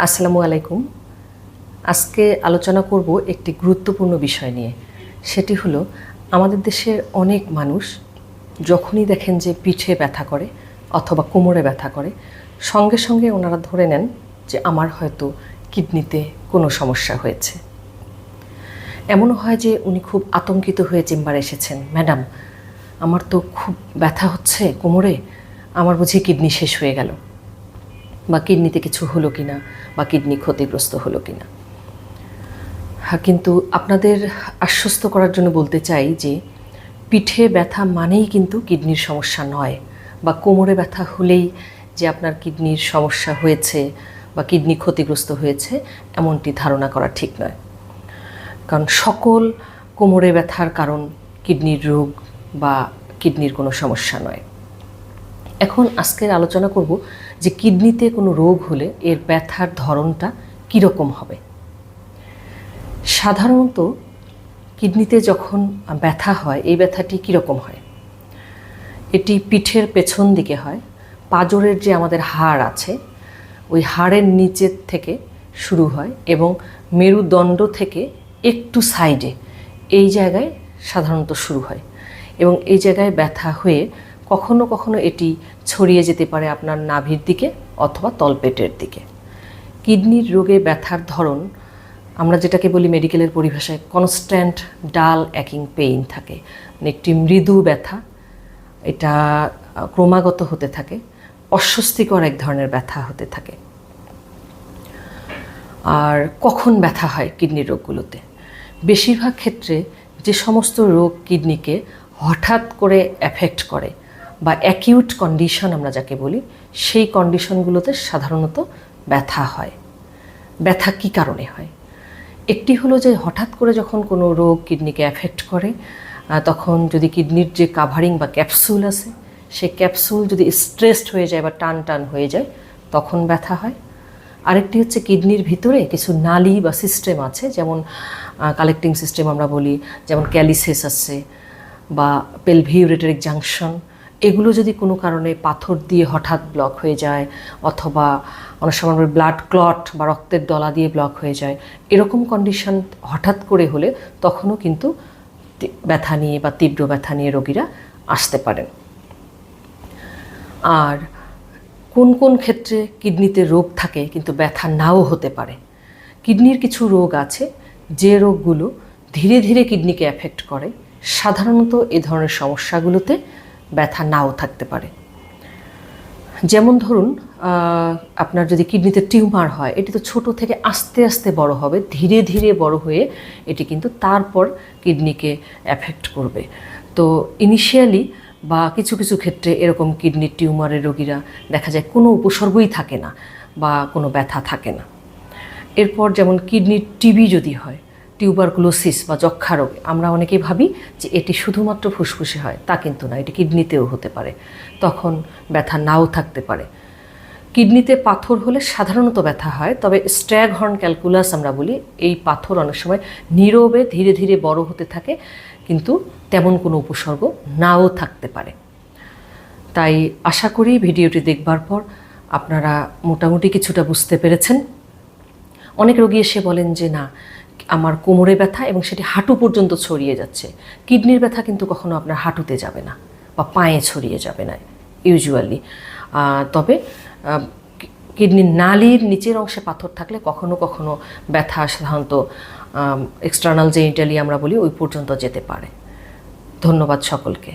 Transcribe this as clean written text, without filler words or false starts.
আসসালামু আলাইকুম। আজকে আলোচনা করব একটি গুরুত্বপূর্ণ বিষয় নিয়ে। সেটি হলো আমাদের দেশের অনেক মানুষ যখনই দেখেন যে পিঠে ব্যথা করে অথবা কোমরে ব্যথা করে, সঙ্গে সঙ্গে ওনারা ধরে নেন যে আমার হয়তো কিডনিতে কোনো সমস্যা হয়েছে। এমনও হয় যে উনি খুব আতঙ্কিত হয়ে চেম্বারে এসেছেন, ম্যাডাম আমার তো খুব ব্যথা হচ্ছে কোমরে, আমার বুঝি কিডনি শেষ হয়ে গেল, বা কিডনিতে কিছু হলো কিনা, বা কিডনি ক্ষতিগ্রস্ত হলো কিনা। হ্যাঁ, কিন্তু আপনাদের আশ্বস্ত করার জন্য বলতে চাই যে পিঠে ব্যথা মানেই কিন্তু কিডনির সমস্যা নয়, বা কোমরে ব্যথা হলেই যে আপনার কিডনির সমস্যা হয়েছে বা কিডনি ক্ষতিগ্রস্ত হয়েছে এমনটি ধারণা করা ঠিক নয়। কারণ সকল কোমরে ব্যথার কারণ কিডনির রোগ বা কিডনির কোনো সমস্যা নয়। এখন আজকের আলোচনা করব যে কিডনিতে কোনো রোগ হলে এর ব্যথার ধরনটা কীরকম হবে। সাধারণত কিডনিতে যখন ব্যথা হয়, এই ব্যথাটি কীরকম হয়? এটি পিঠের পেছন দিকে হয়। পাঁজরের যে আমাদের হাড় আছে, ওই হাড়ের নিচের থেকে শুরু হয় এবং মেরুদণ্ড থেকে একটু সাইডে এই জায়গায় সাধারণত শুরু হয়, এবং এই জায়গায় ব্যথা হয়ে কখনো কখনো এটি ছড়িয়ে যেতে পারে আপনার নাভির দিকে অথবা তলপেটের দিকে। কিডনির রোগে ব্যথার ধরন আমরা যেটাকে বলি মেডিকেলের পরিভাষায় কনস্ট্যান্ট ডাল অ্যাকিং পেইন থাকে, মানে একটি মৃদু ব্যথা, এটা ক্রমাগত হতে থাকে, অস্বস্তিকর এক ধরনের ব্যথা হতে থাকে। আর কখন ব্যথা হয় কিডনির রোগগুলোতে? বেশিরভাগ ক্ষেত্রে যে সমস্ত রোগ কিডনিকে হঠাৎ করে এফেক্ট করে বা অ্যাকিউট কন্ডিশন আমরা যাকে বলি, সেই কন্ডিশনগুলোতে সাধারণত ব্যথা হয়। ব্যথা কী কারণে হয়? একটি হলো যে হঠাৎ করে যখন কোনো রোগ কিডনিকে এফেক্ট করে, তখন যদি কিডনির যে কাভারিং বা ক্যাপসুল আছে, সেই ক্যাপসুল যদি স্ট্রেসড হয়ে যায় বা টান টান হয়ে যায়, তখন ব্যথা হয়। আরেকটি হচ্ছে কিডনির ভিতরে কিছু নালী বা সিস্টেম আছে, যেমন কালেক্টিং সিস্টেম আমরা বলি, যেমন ক্যালিসেস আছে বা পেলভিউরেটরিক জাংশন, এগুলো যদি কোনো কারণে পাথর দিয়ে হঠাৎ ব্লক হয়ে যায় অথবা অনেক সময় ব্লাড ক্লট বা রক্তের দলা দিয়ে ব্লক হয়ে যায়, এরকম কন্ডিশন হঠাৎ করে হলে তখনও কিন্তু ব্যথা নিয়ে বা তীব্র ব্যথা নিয়ে রোগীরা আসতে পারেন। আর কোন কোন ক্ষেত্রে কিডনিতে রোগ থাকে কিন্তু ব্যথা নাও হতে পারে? কিডনির কিছু রোগ আছে যে রোগগুলো ধীরে ধীরে কিডনিকে এফেক্ট করে, সাধারণত এ ধরনের সমস্যাগুলোতে ব্যথা নাও থাকতে পারে। যেমন ধরুন, আপনার যদি কিডনিতে টিউমার হয়, এটি তো ছোট থেকে আস্তে আস্তে বড় হবে, ধীরে ধীরে বড় হয়ে এটি কিন্তু তারপর কিডনিকে এফেক্ট করবে। তো ইনিশিয়ালি বা কিছু কিছু ক্ষেত্রে এরকম কিডনির টিউমারের রোগীরা দেখা যায় কোনো উপসর্গই থাকে না বা কোনো ব্যথা থাকে না। এরপর যেমন কিডনির টিবি যদি হয়, টিউবারকুলোসিস বা যক্ষ্মা রোগ, আমরা অনেকেই ভাবি যে এটি শুধুমাত্র ফুসফুসে হয়, তা কিন্তু না, এটি কিডনিতেও হতে পারে, তখন ব্যথা নাও থাকতে পারে। কিডনিতে পাথর হলে সাধারণত ব্যথা হয়, তবে স্ট্র্যাগহর্ন ক্যালকুলাস আমরা বলি, এই পাথর অনেক সময় নীরবে ধীরে ধীরে বড় হতে থাকে, কিন্তু তেমন কোনো উপসর্গ নাও থাকতে পারে। তাই আশা করি ভিডিওটি দেখবার পর আপনারা মোটামুটি কিছুটা বুঝতে পেরেছেন। অনেক রোগী এসে বলেন যে না, আমার কোমরে ব্যথা এবং সেটি হাঁটু পর্যন্ত ছড়িয়ে যাচ্ছে। কিডনির ব্যথা কিন্তু কখনো আপনার হাঁটুতে যাবে না বা পায়ে ছড়িয়ে যাবে না ইউজুয়ালি, তবে কিডনির নালীর নিচের অংশে পাথর থাকলে কখনো কখনো ব্যথা সাধারণত এক্সটার্নাল জেনিটালি আমরা বলি ওই পর্যন্ত যেতে পারে। ধন্যবাদ সকলকে।